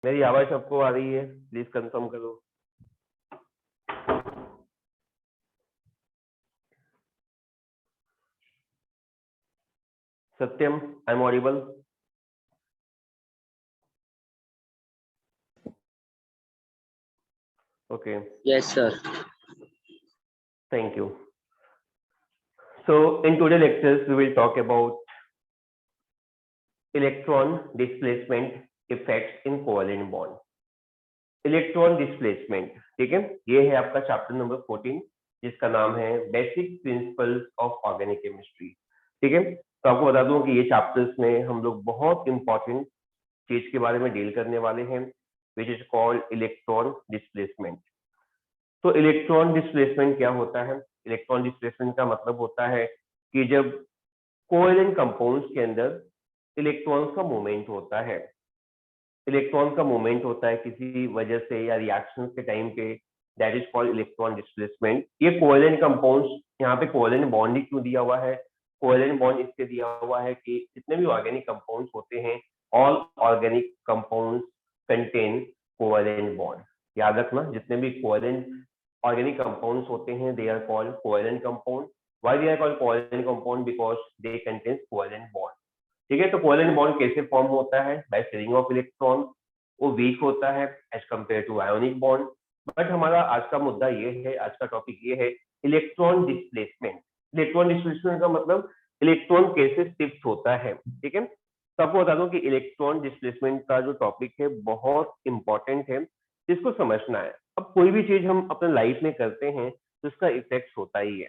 मेरी आवाज सबको आ रही है? प्लीज कंफर्म करो। Satyam, I am audible? Okay, Yes, sir. thank you. So in today's lectures we will talk about electron displacement effects in covalent bond. Electron displacement, ठीक है, ये है आपका चैप्टर नंबर 14 जिसका नाम है basic principles of organic chemistry. ठीक है, तो आपको बता दूं कि ये चैप्टर्स में हम लोग बहुत इंपॉर्टेंट चीज के बारे में डील करने वाले हैं, विच इज कॉल्ड इलेक्ट्रॉन डिस्प्लेसमेंट। तो इलेक्ट्रॉन डिस्प्लेसमेंट क्या होता है? इलेक्ट्रॉन डिस्प्लेसमेंट का मतलब होता है कि जब कोवेलेंट कंपाउंड्स के अंदर इलेक्ट्रॉन्स का मूवमेंट होता है, इलेक्ट्रॉन का मूवमेंट होता है किसी वजह से या रिएक्शन के टाइम पे, that is called electron displacement. ये कोवेलेंट कंपाउंड्स, यहाँ पे कोवेलेंट बॉन्ड ही क्यों दिया हुआ है? कोवेलेंट बॉन्ड इसलिए दिया हुआ है कि जितने भी ऑर्गेनिक कंपाउंड्स होते हैं, all organic compounds contain covalent bond. याद रखना, जितने भी कोवेलेंट ऑर्गेनिक कंपाउंड्स होते हैं they are called covalent compound. Why they are called covalent compound? Because they contain covalent bond. ठीक है, तो कोवेलेंट बॉन्ड कैसे फॉर्म होता है? By sharing of electron. वो वीक होता है as compare to ionic bond. But हमारा आज का मुद्दा ये है, आज का टॉपिक ये है इलेक्ट्रॉन डिस्प्लेसमेंट। इलेक्ट्रॉन डिस्प्लेसमेंट का मतलब इलेक्ट्रॉन कैसे शिफ्ट होता है। ठीक है, तो आपको बता दूं कि इलेक्ट्रॉन डिस्प्लेसमेंट का जो टॉपिक है बहुत इंपॉर्टेंट है, जिसको समझना है। अब कोई भी चीज हम अपने लाइफ में करते हैं तो उसका इफेक्ट होता ही है।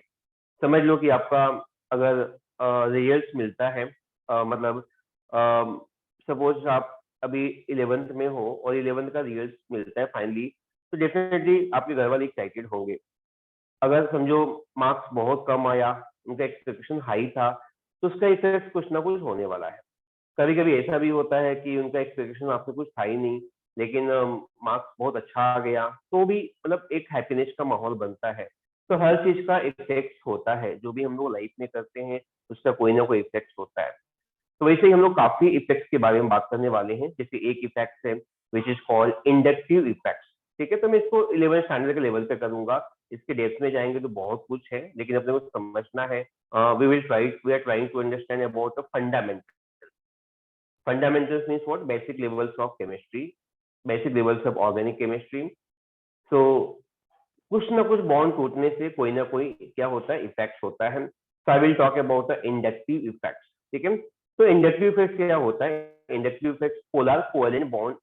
समझ लो कि आपका अगर रिजल्ट मिलता है, मतलब सपोज आप अभी 11th में हो और 11th का रिजल्ट मिलता है फाइनली, तो डेफिनेटली आपके घर वाले एक्साइटेड होंगे। अगर समझो मार्क्स बहुत कम आया, उनका एक्सपेक्टेशन हाई था, तो उसका इफेक्ट कुछ ना कुछ होने वाला है। कभी कभी ऐसा भी होता है कि उनका एक्सपेक्टेशन आपसे कुछ था ही नहीं, लेकिन मार्क्स बहुत अच्छा आ गया, तो भी मतलब एक हैप्पीनेस का माहौल बनता है। तो हर चीज का इफेक्ट होता है, जो भी हम लोग लाइफ में करते हैं उसका कोई ना कोई इफेक्ट होता है। तो वैसे ही हम लोग काफी इफेक्ट्स के बारे में बात करने वाले हैं। जैसे एक इफेक्ट है which is called inductive effects. ठीक है, तो मैं इसको 11th स्टैंडर्ड के लेवल पे करूंगा, इसके डेप्थ में जाएंगे तो बहुत कुछ है, लेकिन अपने को समझना है। We are trying to understand about the fundamental. Fundamentals means what? Basic levels of chemistry, basic levels of organic chemistry. So कुछ ना कुछ बॉन्ड टूटने से कोई ना कोई क्या होता है? इफेक्ट होता है। So I will talk about the inductive effects. ठीक है, तो इंडक्टिव इफेक्ट क्या होता है? Inductive effect polar covalent bond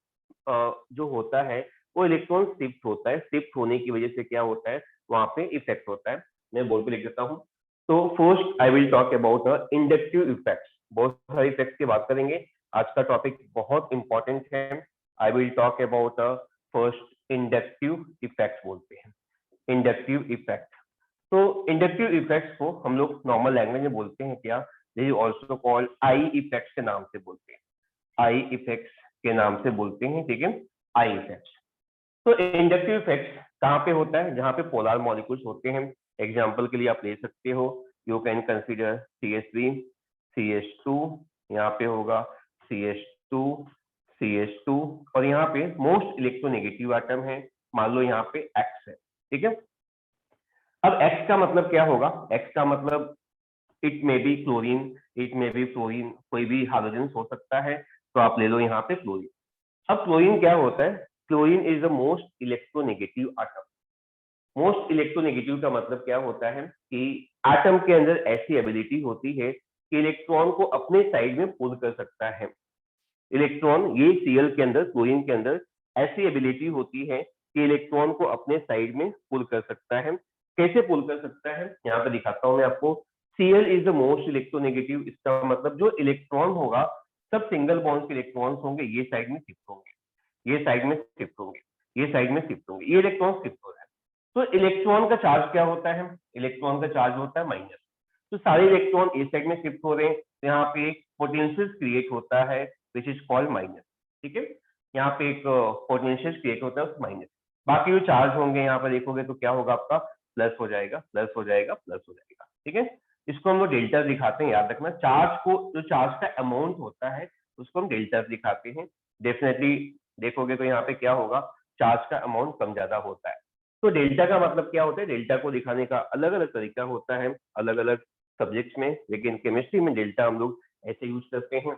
जो होता है वो इलेक्ट्रॉन शिफ्ट होता है, शिफ्ट होने की वजह से क्या होता है? वहां पे इफेक्ट होता है। मैं बोर्ड पे लिख देता हूँ। तो first I will talk about the inductive effects. बहुत सारे इफेक्ट्स की बात करेंगे, आज का टॉपिक बहुत इंपॉर्टेंट है। आई will talk about the first inductive effect बोलते हैं, इंडक्टिव इफेक्ट। तो इंडक्टिव इफेक्ट्स को हम लोग नॉर्मल लैंग्वेज में बोलते हैं क्या? This is also called I effects के नाम से बोलते हैं, आई इफेक्ट्स के नाम से बोलते हैं। ठीक है, आई इफेक्ट्स। तो इंडक्टिव इफेक्ट्स कहाँ पे होता है? जहाँ पे पोलर मॉलिक्यूल्स होते हैं। एग्जाम्पल के लिए आप ले सकते हो, you can consider CH3, CH2, यहाँ पे होगा CH2, CH2, और यहाँ पे मोस्ट इलेक्ट्रोनेगेटिव एटम है, मान लो यहाँ पे X है। ठीक है, अब X का मतलब क्या होगा? X का मतलब it may be chlorine, it may be fluorine, कोई भी हाइड्रोजन हो सकता है, तो आप ले लो यहाँ पे क्लोरीन। अब क्लोरीन क्या होता है? Chlorine is the most electronegative atom. Most electronegative का मतलब क्या होता है कि एटम के अंदर ऐसी एबिलिटी होती है कि इलेक्ट्रॉन को अपने साइड में पुल कर सकता है। इलेक्ट्रॉन, ये Cl के अंदर, क्लोरीन के अंदर ऐसी एबिलिटी होती है कि इलेक्ट्रॉन को अपने साइड में पुल कर सकता है। कैसे पुल कर सकता है? यहाँ पे दिखाता हूं मैं आपको। Cl is the most electronegative, इसका मतलब जो इलेक्ट्रॉन होगा सब सिंगल बॉन्ड के इलेक्ट्रॉन्स होंगे, ये साइड में शिफ्ट होंगे, ये साइड में शिफ्ट होंगे, ये साइड में शिफ्ट होंगे, ये इलेक्ट्रॉन शिफ्ट हो रहा है। तो इलेक्ट्रॉन का चार्ज क्या होता है? इलेक्ट्रॉन का चार्ज होता है माइनस। तो सारे इलेक्ट्रॉन इस साइड में शिफ्ट हो रहे हैं, तो यहाँ पे एक पोटेंशियल क्रिएट होता है विच इज कॉल्ड माइनस। ठीक है, यहाँ पे एक पोटेंशियल क्रिएट होता है माइनस। बाकी जो चार्ज होंगे यहाँ पर देखोगे तो क्या होगा? आपका प्लस हो जाएगा, प्लस हो जाएगा, प्लस हो जाएगा। ठीक है, इसको हम लोग डेल्टा दिखाते हैं, याद रखना। चार्ज को, जो चार्ज का अमाउंट होता है उसको हम डेल्टा दिखाते हैं। डेफिनेटली देखोगे तो यहाँ पे क्या होगा, चार्ज का अमाउंट कम ज्यादा होता है। तो डेल्टा का मतलब क्या होता है, डेल्टा को दिखाने का अलग अलग तरीका होता है अलग अलग सब्जेक्ट्स में, लेकिन केमिस्ट्री में डेल्टा हम लोग ऐसे यूज करते हैं।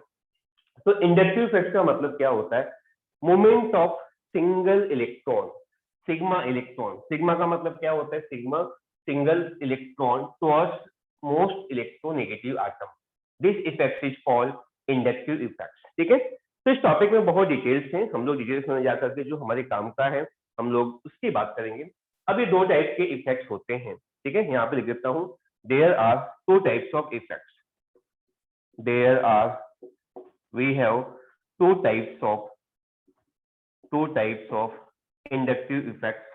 तो इंडक्टिव इफेक्ट का मतलब क्या होता है, moment of single electron, sigma electron, sigma का मतलब क्या होता है, sigma single electron towards most electronegative atom, this effect is called inductive effect. ठीक है, तो इस टॉपिक में बहुत डिटेल्स हैं, हम लोग डिटेल्स में जाकर के जो हमारे काम का है हम लोग उसकी बात करेंगे। अभी दो टाइप के इफेक्ट्स होते हैं, ठीक है, यहाँ पे लिख देता हूँ, there are two types of effects, there are we have two types of inductive effects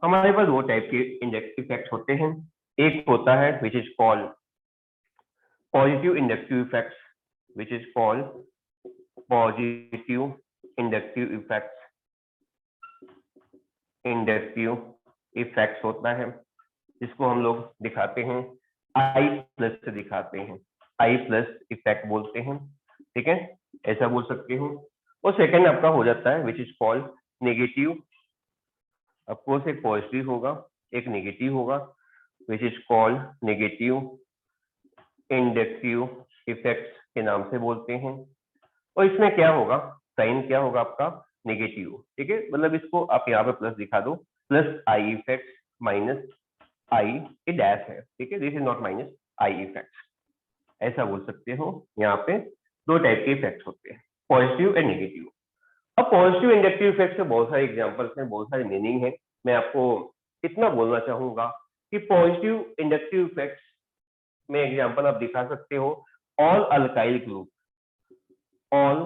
हमारे पास दो टाइप के इंडक्टिव इफेक्ट्स होते हैं। एक होता है which is called positive inductive effects, which is called positive inductive effects होता है, जिसको हम लोग दिखाते हैं I प्लस से दिखाते हैं, I प्लस इफेक्ट बोलते हैं। ठीक है, ऐसा बोल सकते हो। और सेकंड आपका हो जाता है which is called negative, of course एक पॉजिटिव होगा एक नेगेटिव होगा, which is called negative inductive effects के नाम से बोलते हैं। और इसमें क्या होगा, साइन क्या होगा आपका, नेगेटिव। ठीक है, मतलब इसको आप यहाँ पे प्लस दिखा दो, plus I effect minus I A dash है। ठीक है, this is not minus I effect, ऐसा बोल सकते हो। यहाँ पे दो टाइप के इफेक्ट्स होते हैं, पॉजिटिव एंड नेगेटिव। अब पॉजिटिव इंडक्टिव इफेक्ट के बहुत सारे एग्जांपल्स हैं, बहुत सारे मीनिंग है। मैं आपको इतना बोलना चाहूंगा कि पॉजिटिव इंडक्टिव इफेक्ट्स में एग्जांपल आप दिखा सकते हो, all alkyl group, all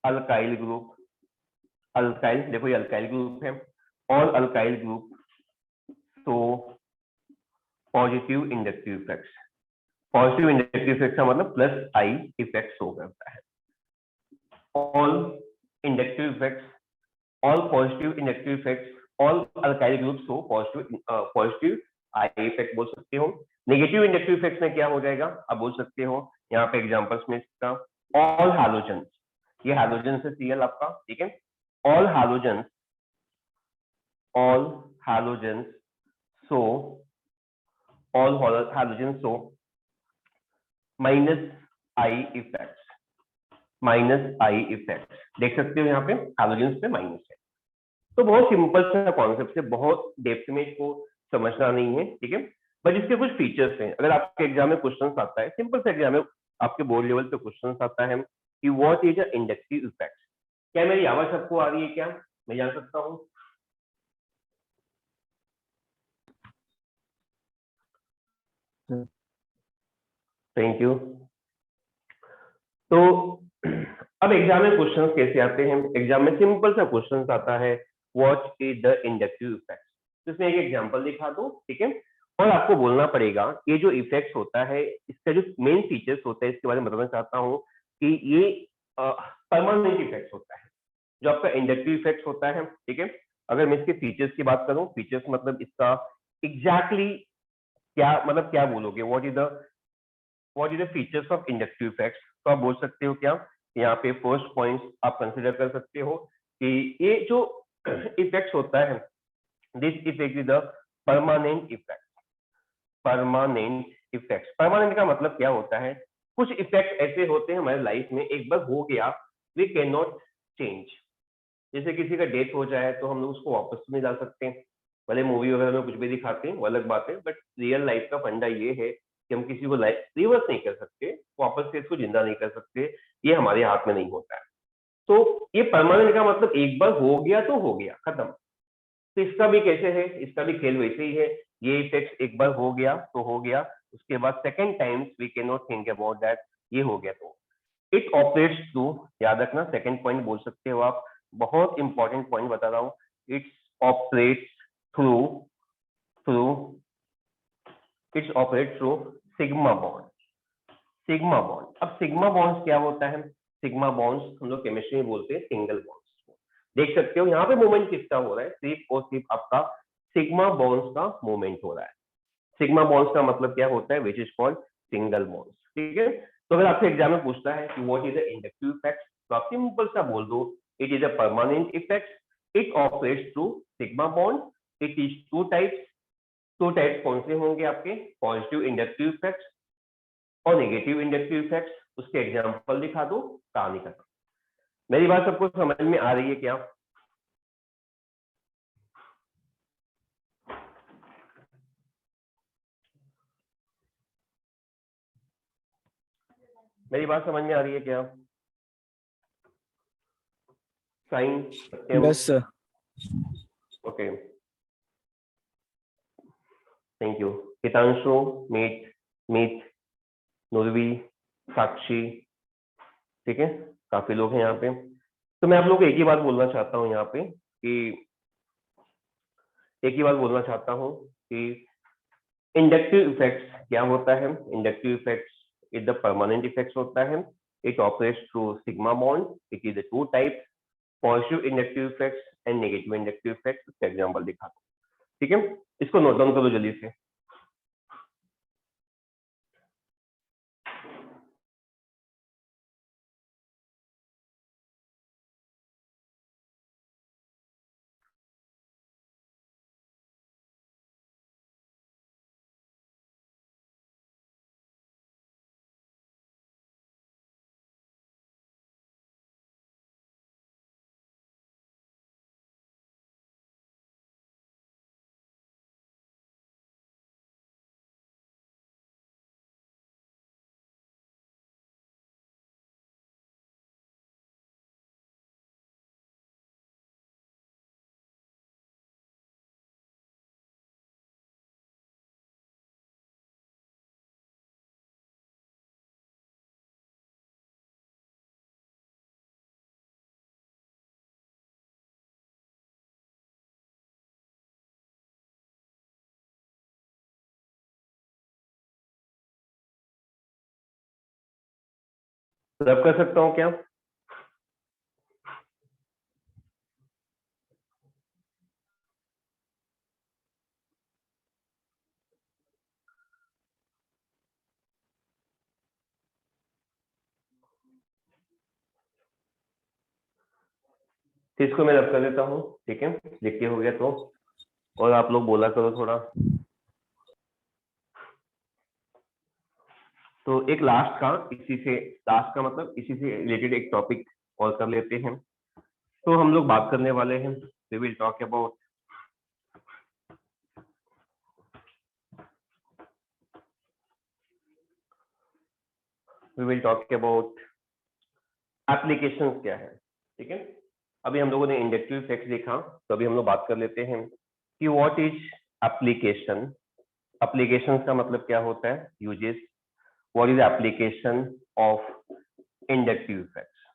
alkyl group, alkyl देखो ये अल्काइल ग्रुप है, ऑल अल्काइल ग्रुप तो positive inductive effects, positive inductive effect का मतलब प्लस आई इफेक्ट शो करता है। All inductive effects, all positive inductive effects, all alkyl groups हो positive I effect बोल सकते हो। नेगेटिव इंडक्टिव इफेक्ट्स में क्या हो जाएगा, आप बोल सकते हो यहाँ पे एग्जांपल्स में इसका, ऑल हैलोजेंस, ये हैलोजन से सीएल आपका, ठीक है, all halogens, all halogens so, all halogens so minus I effects, minus I effect देख सकते हो यहाँ पे हैलोजेंस पे माइनस है। तो बहुत सिंपल सा कॉन्सेप्ट है, बहुत डेप्थ में इसको समझना नहीं है, ठीक है, बट इसके कुछ फीचर्स हैं। अगर आपके एग्जाम में क्वेश्चन आता है, सिंपल से एग्जाम में आपके बोर्ड लेवल पे क्वेश्चन आता है कि what is a inductive effect. क्या मेरी आवाज सबको आ रही है, क्या मैं जान सकता हूँ? Thank you. तो अब एग्जाम में क्वेश्चंस कैसे आते हैं, एग्जाम में सिंपल सा क्वेश्चंस आता है, what is the inductive effect. तो इसमें एक एग्जांपल दिखा दो, ठीक है, और आपको बोलना पड़ेगा ये जो इफेक्ट होता है इसका जो मेन फीचर्स होता है इसके बारे में बताना चाहता हूँ कि ये परमानेंट इफेक्ट होता है जो आपका इंडक्टिव इफेक्ट होता है। ठीक है, अगर मैं इसके फीचर्स की बात करूं, फीचर्स मतलब इसका एग्जैक्टली क्या मतलब क्या बोलोगे, what is the features of inductive effects, तो आप बोल सकते हो क्या, यहाँ पे फर्स्ट पॉइंट आप कंसिडर कर सकते हो कि ये जो इफेक्ट्स होता है, this effect is the permanent effect, permanent effects. Permanent का मतलब क्या होता है, कुछ इफेक्ट ऐसे होते हैं हमारे लाइफ में एक बार हो गया, वी कैन नॉट चेंज। जैसे किसी का डेथ हो जाए तो हम लोग उसको वापस तो नहीं ला सकते, भले मूवी वगैरह में कुछ भी दिखाते हैं वो अलग बात है, बट रियल लाइफ का फंडा ये है कि हम किसी को लाइफ रिवर्स नहीं कर सकते, वापस से इसको जिंदा नहीं कर सकते, ये हमारे हाथ में नहीं होता है। तो ये परमानेंट का मतलब एक बार हो गया तो हो गया, खत्म। तो इसका भी कैसे है, इसका भी खेल वैसे ही है, ये इफेक्ट एक बार हो गया तो हो गया, उसके बाद second times we can not think about that, ये हो गया तो इट ऑपरेट्स थ्रू, याद रखना सेकेंड पॉइंट बोल सकते हो आप, बहुत इंपॉर्टेंट पॉइंट बता रहा हूँ, it's operates through through it's operate through sigma bond, sigma bond. अब सिग्मा बॉन्ड्स क्या होता है, सिग्मा बॉन्ड्स हम लोग केमिस्ट्री में बोलते हैं सिंगल बॉन्ड्स। देख सकते हो यहाँ पे मूवमेंट किसका हो रहा है, सिर्फ और सिर्फ आपका सिग्मा बॉन्ड्स का मूवमेंट हो रहा है। सिग्मा बॉन्ड्स का मतलब क्या होता है, which is called single bonds. ठीक है, तो अगर आपसे एग्जाम में पूछता है कि what is the inductive effect, तो आप सिंपल सा बोल दो it is a permanent effect, it operates through sigma bond, it is two types. Two types कौन से होंगे आपके? पॉजिटिव इंडक्टिव इफेक्ट्स और नेगेटिव इंडक्टिव इफेक्ट्स। उसके एग्जांपल दिखा दो, कहानी खत्म। मेरी बात सबको समझ में आ रही है क्या? मेरी बात समझ में आ रही है क्या? साइन, Satyam, yes sir. Okay, thank you. Hitanshu, Meet, Meet, Nurvi, Sakshi, ठीक है, काफी लोग हैं यहाँ पे। तो मैं आप लोग को एक ही बात बोलना चाहता हूँ यहाँ पे कि एक ही बात बोलना चाहता हूँ कि इंडक्टिव इफेक्ट्स क्या होता है? Inductive effects is the permanent effects होता है, it operates through sigma bond, it is the two types, positive inductive effects and negative inductive effects. इसका एग्जांपल दिखा दो, ठीक है, इसको नोट डाउन करो जल्दी से। रब कर सकता हूँ क्या? तो इसको मैं रब कर देता हूँ, ठीक है, लिख के हो गया तो। और आप लोग बोला करो थोड़ा। तो एक लास्ट का, इसी से, लास्ट का मतलब इसी से रिलेटेड एक टॉपिक और कर लेते हैं। तो हम लोग बात करने वाले हैं, we will talk about applications क्या है, ठीक है। अभी हम लोगों ने इंडक्टिव इफेक्ट देखा, तो अभी हम लोग बात कर लेते हैं कि व्हाट इज एप्लीकेशन। एप्लीकेशन का मतलब क्या होता है? Uses. What is application of inductive effects.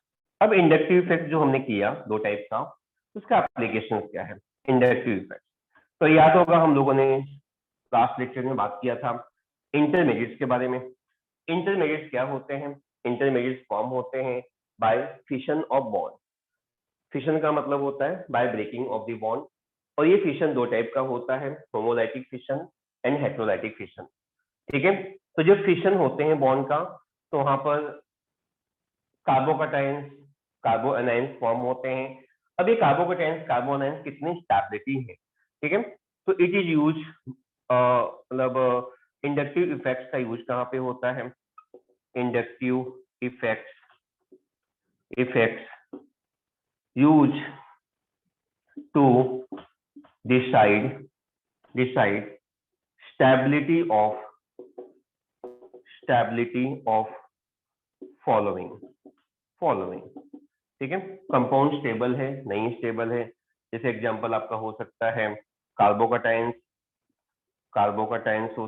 अब इंडक्टिव इफेक्ट जो हमने किया दो टाइप का, उसका एप्लीकेशन क्या है? Inductive effect. तो याद होगा हम लोगों ने लास्ट लेक्चर में बात किया था इंटरमीडिएट्स के बारे में। इंटरमीडिएट्स क्या होते हैं? इंटरमीडिएट्स फॉर्म होते हैं by fission of bond. Fission का मतलब होता है by breaking of the bond, और ये फिशन दो टाइप का होता है, homolytic fission and heterolytic fission, ठीक है। तो जब फिशन होते हैं बॉन्ड का, तो वहां पर कार्बोकटाइंस, कार्बोएनाइंस फॉर्म होते हैं। अब ये कार्बोकटाइंस, कार्बोएनाइंस कितनी स्टेबिलिटी है, ठीक है। तो इट इज यूज, मतलब इंडक्टिव इफेक्ट्स का यूज कहाँ पे होता है? Inductive effects use to decide stability of following, ठीक है। कंपाउंड स्टेबल है, नहीं स्टेबल है। जैसे एग्जांपल आपका हो सकता है कार्बोकटाइंस, हो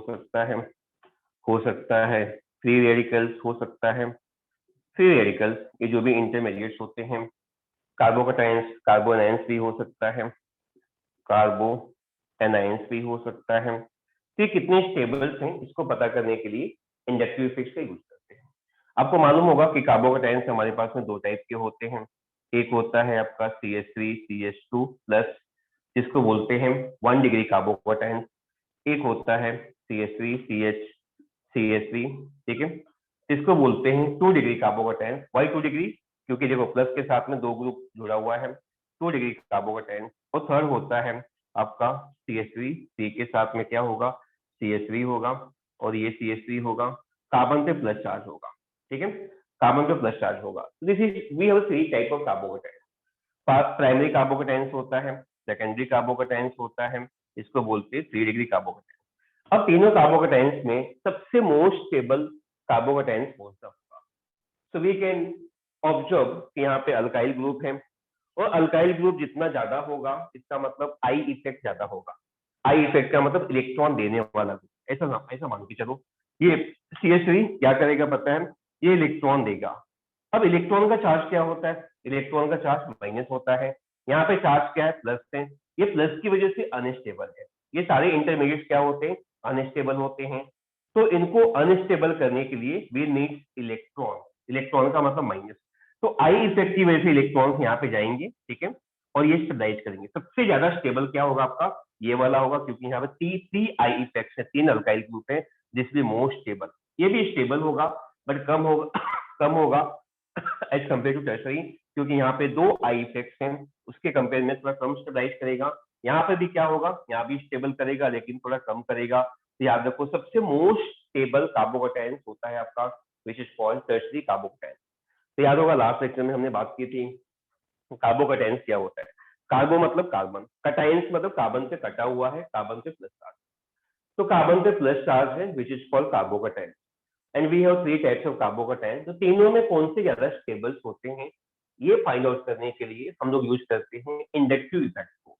सकता है फ्री रेडिकल्स, हो सकता है फ्री रेडिकल्स, ये जो भी इंटरमीडिएट्स होते हैं। कार्बोकटाइंस, कार्बोनाइंस भी हो सकता है, कार्बो एनाइंस भी हो सकता है। तो ये कितने स्टेबल्स हैं, इसको पता करने के लिए इंडक्टिव इफेक्ट्स का यूज करते हैं। आपको मालूम होगा कि कार्बोकटाइंस हमारे पास में दो टाइप के होते हैं। एक होता है आपका CH3 CH2 प्लस, जिसको बोलते हैं 1 डिग्री कार्बोकटाइंस। एक होता है CH3 CH CH3, ठीक है। इसको बोलते हैं 2 डिग्री कार्बोकेटायन। Y 2 degree? क्योंकि देखो प्लस के साथ में 2 ग्रुप जुड़ा हुआ है, 2 डिग्री कार्बोकेटायन। और थर्ड होता है आपका CH3, सी के साथ में क्या होगा, CH3 होगा, और ये CH3 होगा, कार्बन पे प्लस चार्ज होगा, ठीक है, कार्बन पे प्लस चार्ज होगा। This is we have 3 type of carbocation. Primary carbocation होता है, सेकेंडरी कार्बोकेटायन होता है, इसको बोलते हैं 3 डिग्री कार्बोकेटायन। अब तीनों कार्बोकेटायन में सबसे मोस्ट स्टेबल कार्बोकेटायन कौन सा होगा? सो वी कैन ऑब्जर्व कि यहाँ पे अल्काइल ग्रुप है, और अल्काइल ग्रुप जितना ज्यादा होगा इसका मतलब आई इफेक्ट ज्यादा होगा। आई इफेक्ट का मतलब इलेक्ट्रॉन देने वाला ग्रुप, ऐसा मान के चलो। ये CH3 क्या करेगा पता है, ये इलेक्ट्रॉन देगा। अब इलेक्ट्रॉन का चार्ज क्या होता है, इलेक्ट्रॉन का चार्ज माइनस होता है। यहाँ पे चार्ज क्या है, प्लस है। ये प्लस की वजह से अनस्टेबल है। ये सारे इंटरमीडिएट क्या होते हैं, अनस्टेबल होते हैं। तो इनको अनस्टेबल करने के लिए वी नीड इलेक्ट्रॉन। इलेक्ट्रॉन का मतलब माइनस। तो आई इफेक्ट की वजह से इलेक्ट्रॉन्स यहाँ पे जाएंगे, ठीक है, और ये स्टेबलाइज करेंगे। सबसे ज्यादा स्टेबल क्या होगा आपका, ये वाला होगा, क्योंकि यहाँ पे 3 आई इफेक्ट्स है, 3 अल्काइल ग्रुप है, जिसलिए मोस्ट स्टेबल। ये भी स्टेबल होगा बट कम होगा कम होगा एज कम्पेयर टू टर्सरी, क्योंकि यहाँ पे 2 आई इफेक्ट्स हैं, उसके कंपेयर में थोड़ा कम स्टेबलाइज करेगा। यहाँ पे भी क्या होगा, यहाँ भी स्टेबल करेगा लेकिन थोड़ा कम करेगा। तो याद रखो सबसे मोस्ट स्टेबल कार्बोकेटायन होता है आपका विच इज कॉल्ड टर्सरी कार्बोकेटायन। तो याद होगा लास्ट लेक्चर में हमने बात की थी कार्बोकेटायन क्या होता है। कार्बो मतलब कार्बन, कटायंस मतलब कार्बन से कटा हुआ है, कार्बन से प्लस चार्ज। तो कार्बन पे प्लस चार्ज है which is called carbocation. And we have 3 types of carbocation. तो तीनों में कौन से ज्यादा स्टेबल होते हैं, ये फाइंड आउट करने के लिए हम लोग यूज करते हैं इंडक्टिव इफेक्ट को।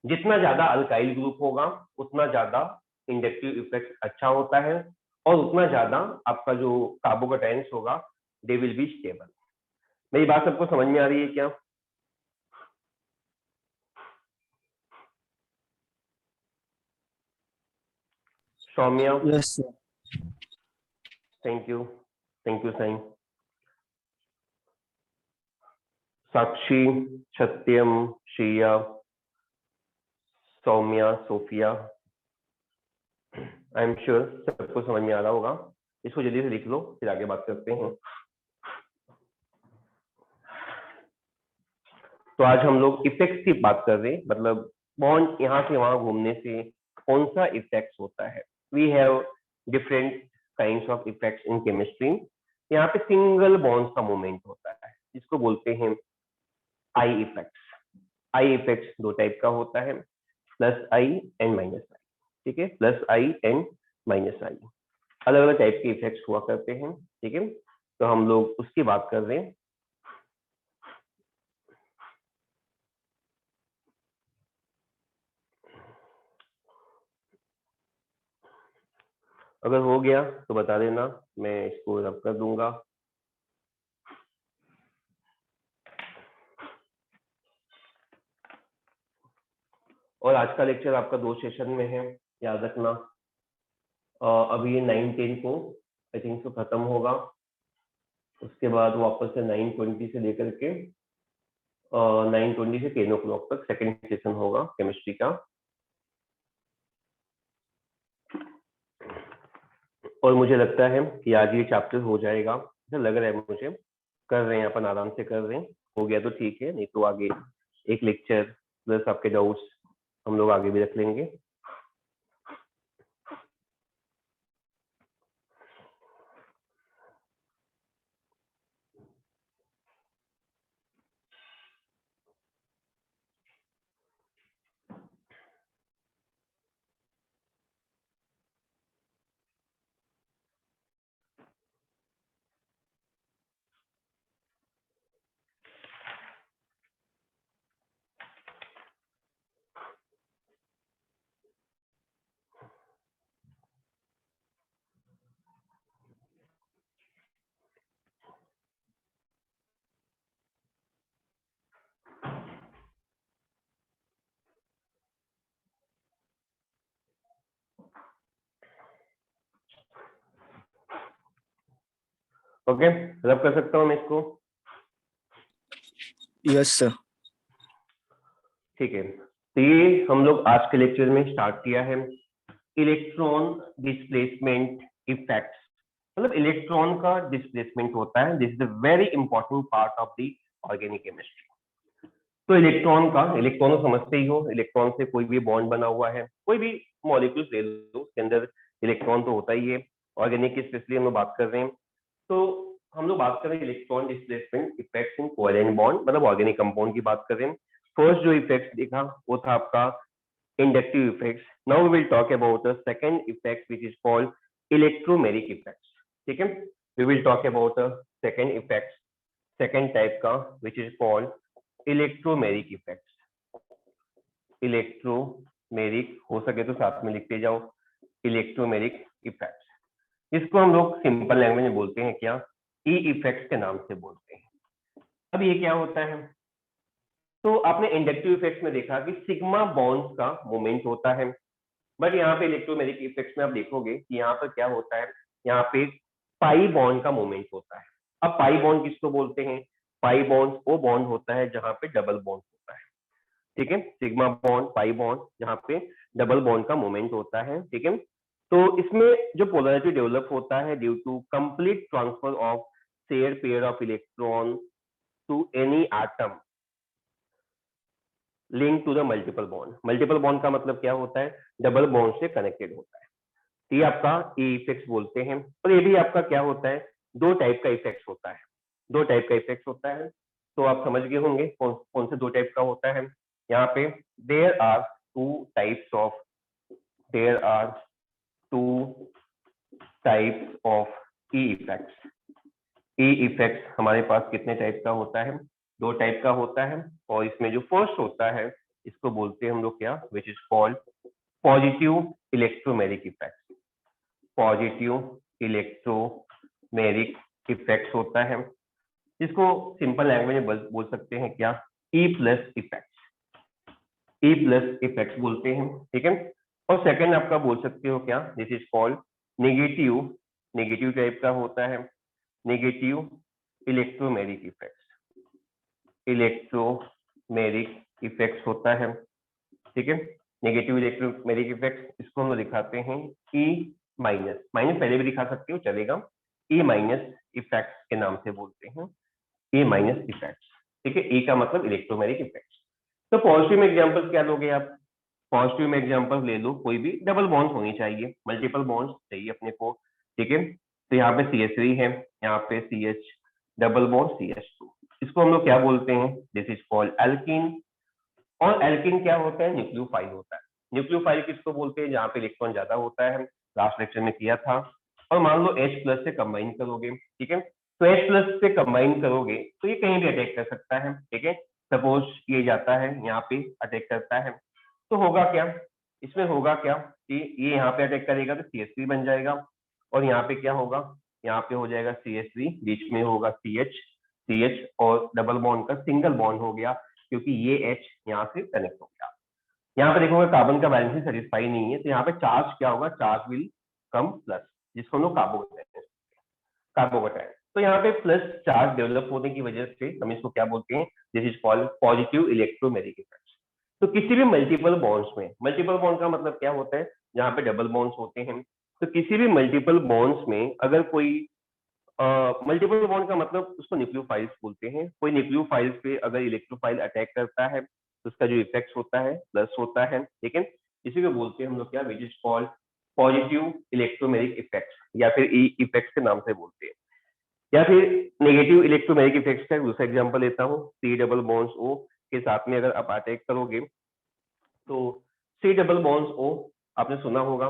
जितना ज्यादा अल्काइल ग्रुप होगा उतना ज्यादा इंडक्टिव इफेक्ट अच्छा होता है, और उतना ज्यादा आपका जो कार्बोकेटायन होगा दे विल बी स्टेबल। मेरी बात सबको समझ में आ रही है क्या? Saumya? Yes sir. Thank you साइन। Sakshi, Satyam, Shriya, Saumya, Sophia, I am sure सबको समझ में आ रहा होगा। इसको जल्दी से लिख लो फिर आगे बात करते हैं। तो आज हम लोग इफेक्ट्स की बात कर रहे हैं, मतलब बॉन्ड यहाँ से वहां घूमने से कौन सा इफेक्ट्स होता है। We have different kinds of effects in chemistry. यहाँ पे सिंगल बॉन्ड का मूवमेंट होता है, जिसको बोलते हैं आई इफेक्ट्स। आई इफेक्ट्स 2 टाइप का होता है, प्लस आई एंड माइनस आई, ठीक है, प्लस आई एंड माइनस आई। अलग अलग टाइप के इफेक्ट्स हुआ करते हैं, ठीक है, तो हम लोग उसकी बात कर रहे हैं। अगर हो गया तो बता देना, मैं इसको रब कर दूंगा। और आज का लेक्चर आपका 2 सेशन में है, याद रखना। अभी ये 9-10 को आई थिंक तो खत्म होगा, उसके बाद वापस से 9:20 से लेकर के 9:20 से 10 o'clock तक सेकेंड सेशन होगा केमिस्ट्री का। और मुझे लगता है कि आज ये चैप्टर हो जाएगा, ऐसा लग रहा है मुझे। कर रहे हैं अपन, आराम से कर रहे हैं। हो गया तो ठीक है, नहीं तो आगे एक लेक्चर प्लस आपके डाउट्स हम लोग आगे भी रख लेंगे। ओके, रब कर सकता हूँ मैं इसको? Yes sir. ठीक है, तो ये हम लोग आज के लेक्चर में स्टार्ट किया है इलेक्ट्रॉन डिस्प्लेसमेंट इफेक्ट्स मतलब इलेक्ट्रॉन का डिस्प्लेसमेंट होता है। This is a very important part of the organic chemistry. तो इलेक्ट्रॉन को समझते ही हो, इलेक्ट्रॉन से कोई भी बॉन्ड बना हुआ है, कोई भी मॉलिक्यूल्स ले लो उसके अंदर इलेक्ट्रॉन तो होता ही है। ऑर्गेनिक की स्पेशली हम लोग बात कर रहे हैं, तो हम लोग बात कर रहे हैं इलेक्ट्रॉन डिस्प्लेसमेंट इफेक्ट्स इन कोवेलेंट बॉन्ड, मतलब ऑर्गेनिक कंपाउंड की बात कर रहे हैं। फर्स्ट जो इफेक्ट देखा वो था आपका inductive effects. Now we will talk about the second effect which is called electromeric effects. ठीक है, we will talk about the second effect, second type का, which is called electromeric effects. Electromeric हो सके तो साथ में लिखते जाओ, इलेक्ट्रोमेरिक इफेक्ट्स। इसको हम लोग सिंपल लैंग्वेज में बोलते हैं क्या, ई इफेक्ट्स के नाम से बोलते हैं। अब ये क्या होता है, तो आपने इंडक्टिव इफेक्ट्स में देखा कि सिग्मा बॉन्ड्स का मोमेंट होता है, बट यहाँ पे इलेक्ट्रोमेरिक इफेक्ट्स में आप देखोगे कि यहाँ पर क्या होता है, यहाँ पे पाई बॉन्ड का मोमेंट होता है। अब पाई बॉन्ड किसको बोलते हैं, पाई बॉन्ड वो बॉन्ड होता है जहां पे डबल बॉन्ड होता है। ठीक है, सिग्मा बॉन्ड, पाई बॉन्ड, जहां पे डबल बॉन्ड का मोमेंट होता है। ठीक है, तो इसमें जो पोलैरिटी डेवलप होता है due to complete transfer of share pair of electron to any atom link to the multiple bond. Multiple bond का मतलब क्या होता है, डबल बॉन्ड से कनेक्टेड होता है। ये आपका ई इफेक्ट बोलते हैं। और ये भी आपका क्या होता है, दो टाइप का इफेक्ट होता है, दो टाइप का इफेक्ट होता है। तो आप समझ गए होंगे कौन कौन से दो टाइप का होता है। यहाँ पे there are two types of, there are two types of E effects. E effect हमारे पास कितने टाइप का होता है, दो टाइप का होता है। और इसमें जो फर्स्ट होता है इसको बोलते हैं हम लोग क्या, विच is called positive electromeric effect. Positive electromeric effect होता है, जिसको सिंपल लैंग्वेज में बोल सकते हैं क्या, E plus effect. E plus effect बोलते हैं। ठीक है, और सेकंड आपका बोल सकते हो क्या, this is called negative, negative type का होता है, negative electromeric effect. Electromeric effect होता है। ठीक है, नेगेटिव इलेक्ट्रोमेरिक इफेक्ट, इसको हम लोग दिखाते हैं ई माइनस, माइनस पहले भी दिखा सकते हो चलेगा, ई माइनस इफेक्ट के नाम से बोलते हैं, ई माइनस इफेक्ट। ठीक है, ई का मतलब इलेक्ट्रोमेरिक इफेक्ट। तो पॉजिटिव में एग्जांपल क्या लोगे आप, पॉजिटिव में एग्जांपल ले लो कोई भी, डबल बॉन्ड होनी चाहिए, मल्टीपल बॉन्ड चाहिए अपने को। ठीक है, तो यहाँ पे CH3 है, यहाँ पे CH डबल बॉन्ड CH2, इसको हम लोग क्या बोलते हैं, दिस इज कॉल्ड एल्कीन। और एल्कीन क्या होता है, न्यूक्लियोफाइल होता है। न्यूक्लियोफाइल किसको बोलते हैं, जहाँ पे इलेक्ट्रॉन ज्यादा होता है, लास्ट लेक्चर में किया था। और मान लो H प्लस से कंबाइन करोगे, ठीक है, तो H प्लस से कंबाइन करोगे तो ये कहीं भी अटैक कर सकता है। ठीक है, सपोज ये जाता है यहाँ पे अटैक करता है, तो होगा क्या, इसमें होगा क्या कि ये यहाँ पे अटैक करेगा तो CH3 बन जाएगा, और यहाँ पे क्या होगा, यहाँ पे हो जाएगा CH3, बीच में होगा CH और डबल बॉन्ड का सिंगल बॉन्ड हो गया, क्योंकि ये H यहाँ से कनेक्ट हो गया। यहाँ पे देखोगे कार्बन का बैलेंस ही सेटिस्फाई नहीं है, तो यहाँ पे चार्ज क्या होगा, चार्ज विल कम प्लस, जिसको हम लोग कार्बो कहते हैं, कार्बो बताएं। तो यहाँ पे प्लस चार्ज डेवलप होने की वजह से हम इसको क्या बोलते हैं, this is called positive electromeric effect. तो किसी भी मल्टीपल बॉन्ड्स में, मल्टीपल बॉन्ड का मतलब क्या होता है, जहाँ पे डबल बॉन्ड्स होते हैं, तो किसी भी मल्टीपल बॉन्ड्स में अगर कोई मल्टीपल बॉन्ड का मतलब उसको न्यूक्लियोफाइल्स बोलते हैं, कोई न्यूक्लियोफाइल्स पे अगर इलेक्ट्रोफाइल अटैक करता है तो उसका जो इफेक्ट होता है प्लस होता है। ठीक है, इसी को बोलते हैं हम लोग क्या, विच is called positive electromeric effect, या फिर ई इफेक्ट के नाम से बोलते हैं। या फिर नेगेटिव इलेक्ट्रोमेरिक इफेक्ट का दूसरा एग्जांपल लेता हूँ, सी डबल बॉन्ड्स ओ के साथ में अगर आप अटैक करोगे, तो सी डबल बॉन्ड्स ओ आपने सुना होगा,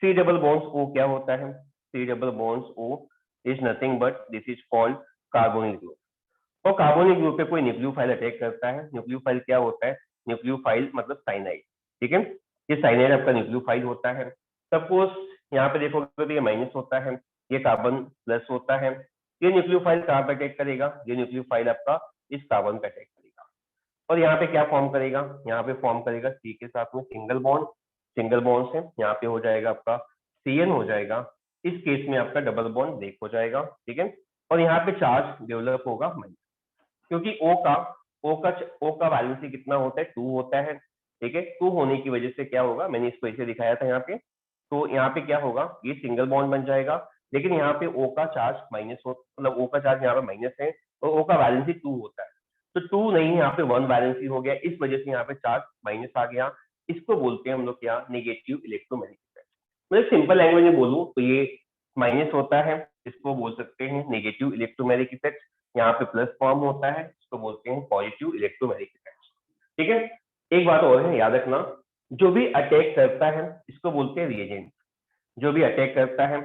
सी डबल बॉन्ड्स ओ क्या होता है, C double bonds O is nothing but this is called carbonyl group. और कार्बोनिल ग्रुप पे कोई न्यूक्लियोफाइल अटैक करता है, न्यूक्लियोफाइल क्या होता है, न्यूक्लियोफाइल मतलब साइनाइड। ठीक है, ये साइनाइड आपका न्यूक्लियोफाइल होता है। सपोज यहाँ पे देखोगे तो ये माइनस होता है, ये कार्बन प्लस होता है, ये न्यूक्लियोफाइल कहाँ पे अटैक करेगा, ये न्यूक्लियोफाइल आपका इस कार्बन पे अटैक करेगा, और यहाँ पे क्या फॉर्म करेगा, यहाँ पे फॉर्म करेगा सी के साथ में सिंगल बॉन्ड, सिंगल बॉन्ड से यहाँ पे हो जाएगा आपका CN हो जाएगा, इस केस में आपका डबल बॉन्ड ब्रेक हो जाएगा। ठीक है, और यहाँ पे चार्ज डेवलप होगा माइनस, क्योंकि ओ का वैलेंसी कितना होता है, 2 होता है। ठीक है, 2 होने की वजह से क्या होगा, मैंने इसको ऐसे दिखाया था यहाँ पे, तो यहाँ पे क्या होगा, ये सिंगल बॉन्ड बन जाएगा, लेकिन यहाँ पे O का चार्ज माइनस हो, मतलब O का चार्ज यहाँ पे माइनस है और O का वैलेंसी 2 होता है, तो 2 नहीं, यहाँ पे 1 वैलेंसी हो गया, इस वजह से यहाँ पे चार्ज माइनस आ गया। इसको बोलते हैं हम लोग क्या, नेगेटिव इलेक्ट्रोमैग्नेटिक इफेक्ट। मतलब सिंपल लैंग्वेज में बोलूं तो ये माइनस होता है, इसको बोल सकते हैं नेगेटिव इलेक्ट्रोमैग्नेटिक इफेक्ट। यहाँ पे प्लस फॉर्म होता है, इसको बोलते हैं पॉजिटिव इलेक्ट्रोमैग्नेटिक इफेक्ट। ठीक है, एक बात और है याद रखना, जो भी अटैक करता है इसको बोलते हैं रिएजेंट। जो भी अटैक करता है,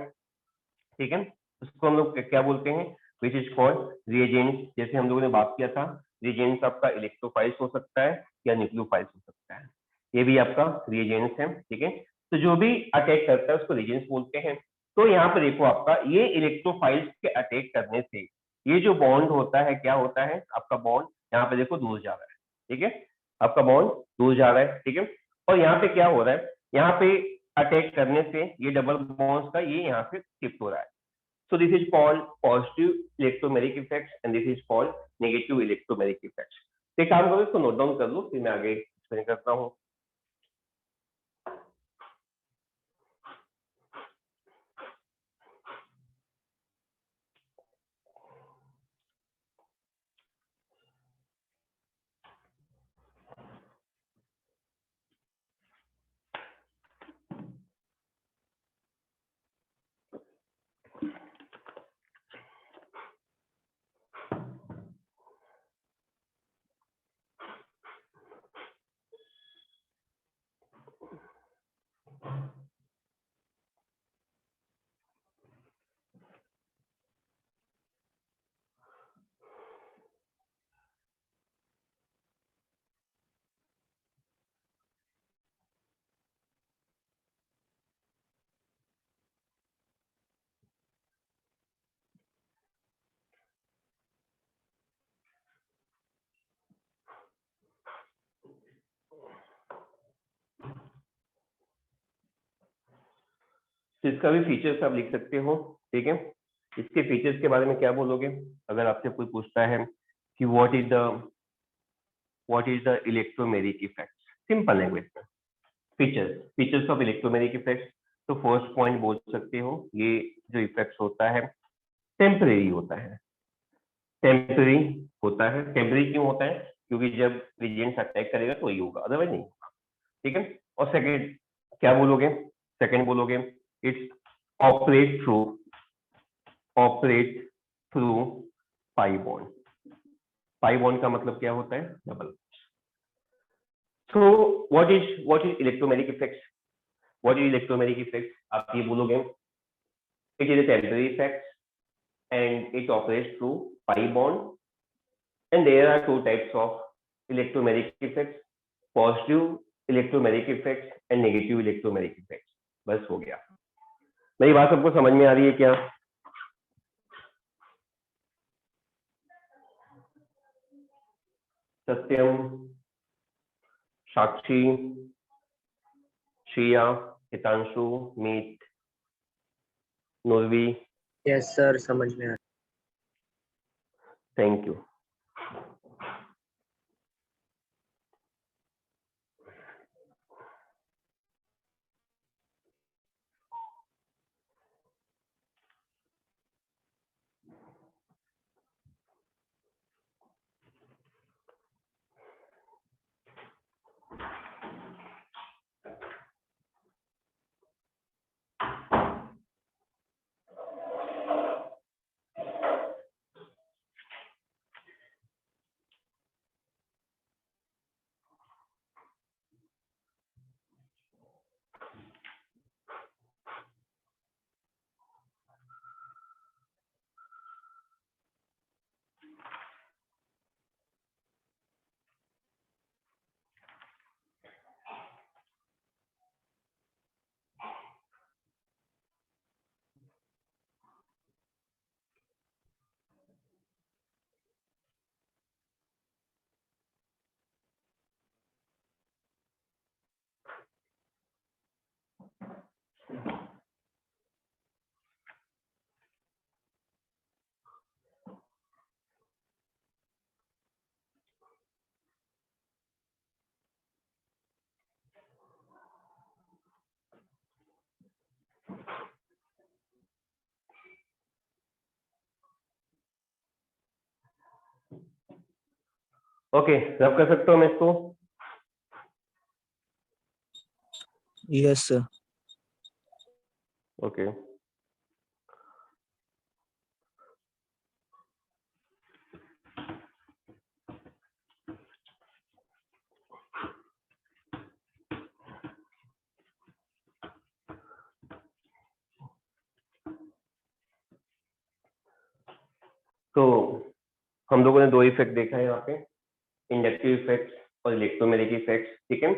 ठीक है, उसको हम लोग क्या बोलते हैं, विच इज कॉल्ड रिएजेंट। जैसे हम लोगों ने बात किया था, रिएजेंट आपका इलेक्ट्रोफाइल्स हो सकता है या न्यूक्लियोफाइल्स हो सकता है, ये भी आपका रिएजेंट्स है। ठीक है, तो जो भी अटैक करता है उसको रिएजेंट्स बोलते हैं। तो यहाँ पे देखो आपका ये इलेक्ट्रोफाइल्स के अटैक करने से ये जो बॉन्ड होता है, क्या होता है आपका बॉन्ड, यहाँ पे देखो दूर जा रहा है। ठीक है, आपका बॉन्ड दूर जा रहा है। ठीक है, और यहाँ पे क्या हो रहा है, यहाँ पे अटैक करने से ये डबल बॉन्ड्स का ये यहाँ पे शिफ्ट हो रहा है। So this is called positive electromagnetic effects and this is called negative electromagnetic effects. तो एक काम करो, इसको नोट डाउन कर लो, फिर मैं आगे एक्सप्लेन करता हूँ। तो इसका भी फीचर्स आप लिख सकते हो। ठीक है, इसके फीचर्स के बारे में क्या बोलोगे अगर आपसे कोई पूछता है कि what is the electromagnetic effect, simple language में फीचर्स ऑफ इलेक्ट्रोमैग्नेटिक इफेक्ट। तो फर्स्ट पॉइंट बोल सकते हो, ये जो इफेक्ट होता है टेम्परेरी होता है। टेम्परेरी होता है, टेम्परेरी क्यों होता है, क्योंकि जब रीजेंट्स अटैक करेगा तो ही होगा, अदरवाइज नहीं होगा। ठीक है, और सेकंड क्या बोलोगे, सेकंड बोलोगे it's operate through pi bond. Pi bond का मतलब क्या होता है, double. So what is electromagnetic effect, what is electromagnetic effect, आप ये बोलोगे it is a temporary effect and it operates through pi bond, and there are two types of electromagnetic effects, positive electromagnetic effects and negative electromagnetic effects। बस हो गया। मेरी बात सबको समझ में आ रही है क्या? सत्यम, साक्षी, श्रिया, हितांशु, मीत, नूरवी। यस सर, समझ में आ रहा। Thank you. ओके, रब कर सकते हो मैं इसको? Yes sir. ओके, तो हम लोगों ने दो इफेक्ट देखा है यहाँ पे, इंडक्टिव इफेक्ट और इलेक्ट्रोमैग्नेटिक इफेक्ट, ठीक है।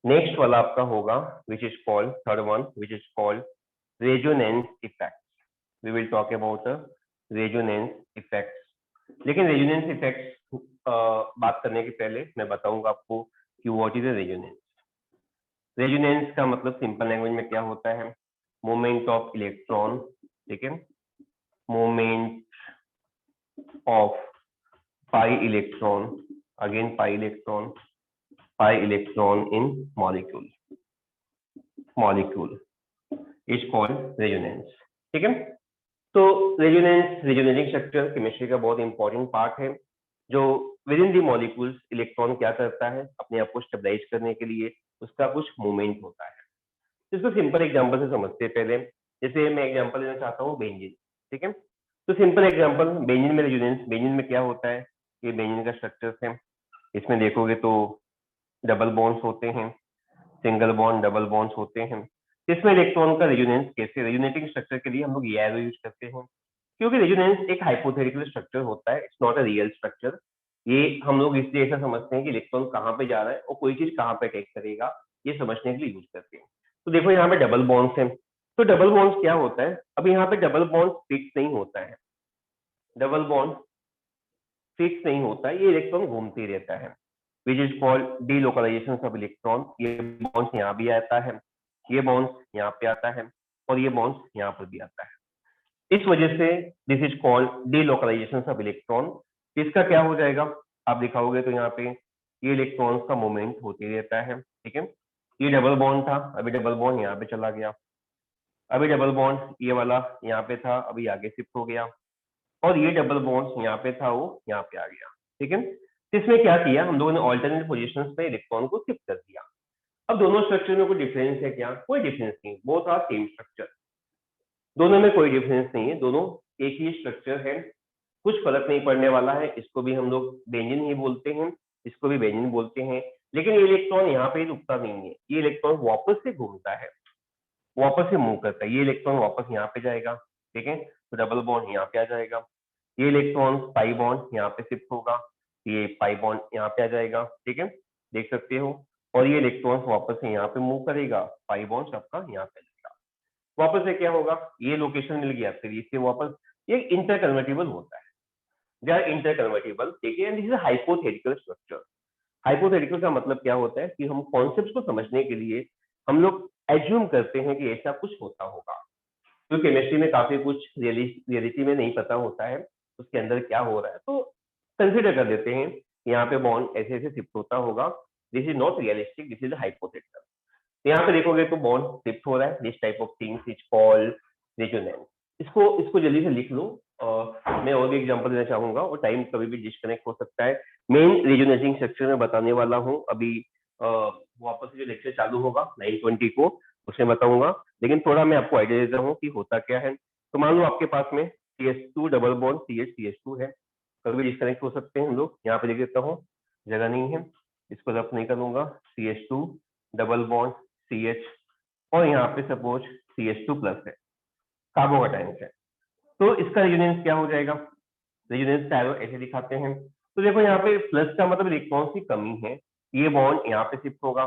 नेक्स्ट वाला आपका होगा which is called third one, which is called resonance effect. We will talk about resonance effect. लेकिन रेजोनेंस इफेक्ट बात करने के पहले मैं बताऊंगा आपको कि व्हाट इज रेजोनेंस। रेजोनेंस का मतलब सिंपल लैंग्वेज में क्या होता है, मोमेंट ऑफ इलेक्ट्रॉन, ठीक है, moment of pi electron, again pi electron in molecule is called resonance, ठीक है। तो रेजोनेटिंग स्ट्रक्चर केमिस्ट्री का बहुत इंपॉर्टेंट पार्ट है, जो with in the molecules electron क्या करता है अपने आप को स्टेबलाइज करने के लिए, उसका कुछ मूवमेंट होता है। इसको सिंपल एग्जांपल से समझते हैं पहले। जैसे मैं एग्जांपल लेना चाहता हूँ बेंजीन, ठीक है। तो सिंपल एग्जांपल, बेंजीन में रेजोनेंस, बेंजीन में क्या होता है, ये बेंजीन का स्ट्रक्चर है। इसमें देखोगे तो डबल बॉन्ड्स होते हैं, सिंगल बॉन्ड, डबल बॉन्ड्स होते हैं। इसमें इलेक्ट्रॉन का रेजोनेंस कैसे, रेजोनेटिंग स्ट्रक्चर के लिए हम लोग ये एरो यूज करते हैं, क्योंकि रेजोनेंस एक हाइपोथेटिकल स्ट्रक्चर होता है, it's not a real structure. ये हम लोग इसलिए ऐसा समझते हैं कि इलेक्ट्रॉन कहाँ पे जा रहा है और कोई चीज कहाँ पे अटैक करेगा, ये समझने के लिए यूज करते हैं। तो देखो यहाँ पे डबल बॉन्ड्स हैं, तो डबल बॉन्ड्स क्या होता है, अब यहाँ पे डबल बॉन्ड फिक्स नहीं होता है, डबल बॉन्ड फिक्स नहीं होता है, ये इलेक्ट्रॉन घूमते ही रहता है, which is called delocalization of electron. ये बॉन्ड्स यहाँ भी आता है, ये बॉन्ड्स यहाँ पे आता है, और ये बॉन्ड्स यहाँ पर भी आता है। इस वजह से this is called delocalization of electron. इसका क्या हो जाएगा, आप दिखाओगे तो यहाँ पे ये इलेक्ट्रॉन्स का मूवमेंट होते रहता है, ठीक है। ये डबल बॉन्ड था, अभी डबल बॉन्ड यहाँ पे चला गया, अभी डबल बॉन्ड ये वाला यहाँ पे था, अभी आगे शिफ्ट हो गया, और ये डबल बॉन्ड यहाँ पे था, वो यहाँ पे आ गया, ठीक है। तो इसमें क्या किया हम लोगों ने, ऑल्टरनेट पोजिशन पे इलेक्ट्रॉन को शिफ्ट कर दिया। अब दोनों स्ट्रक्चर में कोई डिफरेंस है क्या, कोई डिफरेंस नहीं, बोथ आर सेम स्ट्रक्चर, दोनों में कोई डिफरेंस नहीं है, दोनों एक ही स्ट्रक्चर है, कुछ फर्क नहीं पड़ने वाला है। इसको भी हम लोग बेंजीन ही बोलते हैं, इसको भी बेंजीन बोलते हैं, लेकिन ये इलेक्ट्रॉन यहाँ पे रुकता नहीं है, ये इलेक्ट्रॉन वापस से घूमता है, वापस से मूव करता है, ये इलेक्ट्रॉन वापस यहाँ पे जाएगा, ठीक है। तो डबल बॉन्ड यहाँ पे आ जाएगा, ये इलेक्ट्रॉन पाई बॉन्ड यहाँ पे शिफ्ट होगा, ये पाई बॉन्ड यहाँ पे आ जाएगा, ठीक है, देख सकते हो। और ये इलेक्ट्रॉन वापस से यहाँ पे मूव करेगा, पाई बॉन्ड आपका यहाँ पे जाएगा, वापस से क्या होगा, ये लोकेशन मिल गया, फिर इससे वापस, ये इंटरकन्वर्टिबल होता है, दे आर इंटरकन्वर्टिबल, ठीक है। And this is hypothetical structure. Hypothetical का मतलब क्या होता है कि हम कॉन्सेप्ट को समझने के लिए हम लोग एज्यूम करते हैं कि ऐसा कुछ होता होगा, क्योंकि केमिस्ट्री में काफी कुछ रियलिटी में नहीं पता होता है उसके अंदर क्या हो रहा है, तो कंसिडर कर देते हैं यहाँ पे बॉन्ड ऐसे ऐसे शिफ्ट होता होगा, this is not realistic, this is hypothetical. यहाँ पे देखोगे तो बॉन्ड शिफ्ट हो रहा है, this type of things is called resonance. इसको इसको जल्दी से लिख लो, मैं और भी एग्जांपल देना चाहूंगा और टाइम कभी भी डिस्कनेक्ट हो सकता है। मेन रेजोनेटिंग स्ट्रक्चर में बताने वाला हूँ अभी, वापस से जो लेक्चर चालू होगा 9:20 को उसमें बताऊंगा, लेकिन थोड़ा मैं आपको आइडिया देता हूँ कि होता क्या है। तो मान लो आपके पास में CH2 डबल बॉन्ड CH2 है, कभी भी डिस्कनेक्ट हो सकते हैं हम लोग, यहाँ पे लिख देता हूँ, जगह नहीं है, इसको रफ नहीं करूंगा, CH2 डबल बॉन्ड CH, और यहाँ पे सपोज CH2 प्लस है, कार्बोकेटाइंस है, तो इसका रेजोनेंस क्या हो जाएगा, रेजोनेंस का एरो ऐसे दिखाते हैं। तो देखो यहाँ पे प्लस का मतलब इलेक्ट्रॉन की कमी है, ये बॉन्ड यहाँ पे शिफ्ट होगा,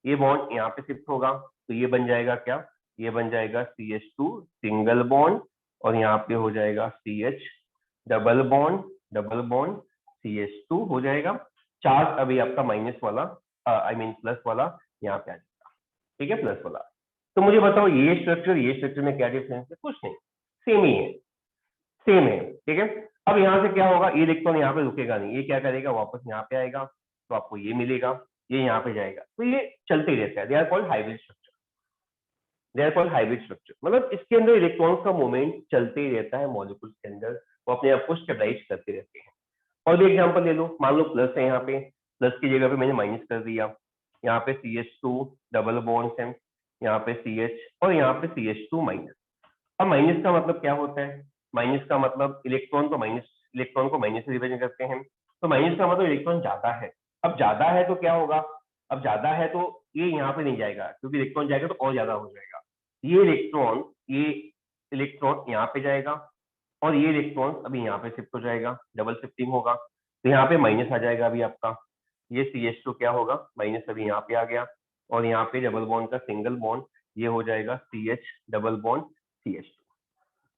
ये बॉन्ड यहाँ पे शिफ्ट होगा, तो ये बन जाएगा क्या, ये बन जाएगा CH2 सिंगल बॉन्ड, और यहाँ पे हो जाएगा CH डबल बॉन्ड CH2 हो जाएगा। चार्ज अभी आपका माइनस वाला, आई मीन प्लस वाला यहाँ पे आ जाएगा, ठीक है, प्लस वाला। तो मुझे बताओ ये स्ट्रक्चर में क्या डिफरेंस है, कुछ नहीं, सेम ही है, सेम है, ठीक है। अब यहाँ से क्या होगा, ये इलेक्ट्रॉन यहाँ पे रुकेगा नहीं, ये क्या करेगा, वापस यहाँ पे आएगा, तो आपको ये मिलेगा, ये यहाँ पे जाएगा, तो ये चलते ही रहता है, they are called hybrid structure, they are called hybrid structure. मतलब इसके अंदर इलेक्ट्रॉन का मूवमेंट चलते ही रहता है, मॉलिक्यूल्स के अंदर वो अपने आप को स्टेबलाइज करते रहते हैं। और भी एग्जांपल ले लो, मान लो प्लस है, यहाँ पे प्लस की जगह पे मैंने माइनस कर दिया, यहाँ पे CH2 डबल बॉन्ड्स है, यहाँ पे CH और यहाँ पे CH2 माइनस। अब माइनस का मतलब क्या होता है? माइनस का मतलब इलेक्ट्रॉन को माइनस से रिप्रेजेंट करते हैं, तो माइनस का मतलब इलेक्ट्रॉन ज्यादा है। अब ज्यादा है तो क्या होगा? अब ज्यादा है तो ये यहाँ पे नहीं जाएगा, क्योंकि इलेक्ट्रॉन जाएगा तो और ज्यादा हो जाएगा। ये इलेक्ट्रॉन यहाँ पे जाएगा और ये इलेक्ट्रॉन अभी यहाँ पे शिफ्ट हो जाएगा, डबल शिफ्टिंग होगा, तो यहाँ पे माइनस आ जाएगा अभी आपका। ये CH2 क्या होगा? माइनस अभी यहाँ पे आ गया, और यहाँ पे डबल बॉन्ड का सिंगल बॉन्ड, ये हो जाएगा CH डबल बॉन्ड CH2।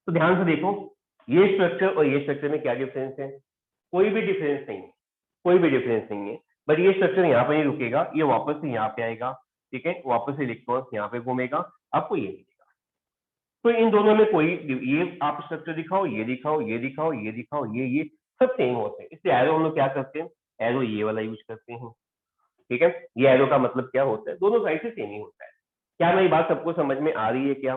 तो ध्यान से देखो, ये स्ट्रक्चर और ये स्ट्रक्चर में क्या डिफरेंस है? कोई भी डिफरेंस नहीं है, कोई भी डिफरेंस नहीं है। बट ये स्ट्रक्चर यहाँ पे नहीं रुकेगा, ये वापस से यहाँ पे आएगा, ठीक है, वापस से इलेक्ट्रॉन यहाँ पे घूमेगा, आपको ये मिलेगा। तो इन दोनों में कोई, ये आप स्ट्रक्चर दिखाओ, ये दिखाओ, ये दिखाओ, ये दिखाओ, ये सब सेम होते हैं। इसलिए एरो हम लोग क्या करते हैं? एरो ये वाला यूज करते हैं, ठीक है। ये एरो का मतलब क्या होता है? दोनों साइड से सेम ही होता है। क्या मेरी बात सबको समझ में आ रही है क्या?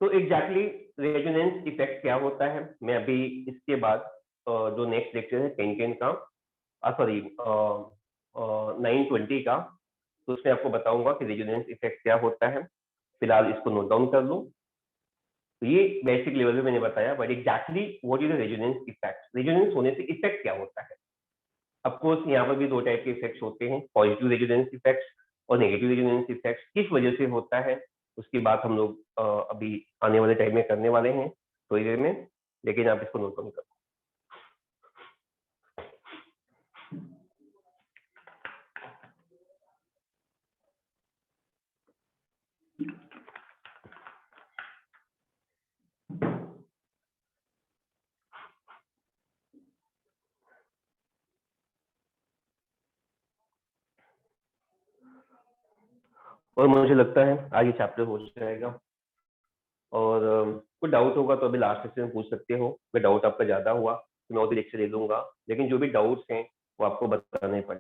तो एग्जैक्टली रेजोनेंस इफेक्ट क्या होता है, मैं अभी इसके बाद जो नेक्स्ट लेक्चर है 10 का, सॉरी 9:20 का, तो उसमें आपको बताऊंगा कि रेजोनेंस इफेक्ट क्या होता है। फिलहाल इसको नोट डाउन कर लो। तो ये बेसिक लेवल पे मैंने बताया, but exactly what is the resonance effect? Resonance होने से इफेक्ट क्या होता है? ऑफकोर्स यहाँ पर भी दो टाइप के इफेक्ट्स होते हैं, पॉजिटिव रेजोनेंस इफेक्ट्स और नेगेटिव रेजोनेंस इफेक्ट्स। किस वजह से होता है उसकी बात हम लोग अभी आने वाले टाइम में करने वाले हैं थोड़ी देर में, लेकिन आप इसको नोट डाउन करो। और मुझे लगता है आज ये चैप्टर हो जाएगा, और कोई डाउट होगा तो अभी लास्ट लेक्चर में पूछ सकते हो। अगर डाउट आपका ज्यादा हुआ तो मैं और भी लेक्चर ले लूंगा, लेकिन जो भी डाउट्स हैं वो आपको बताने पड़ेंगे।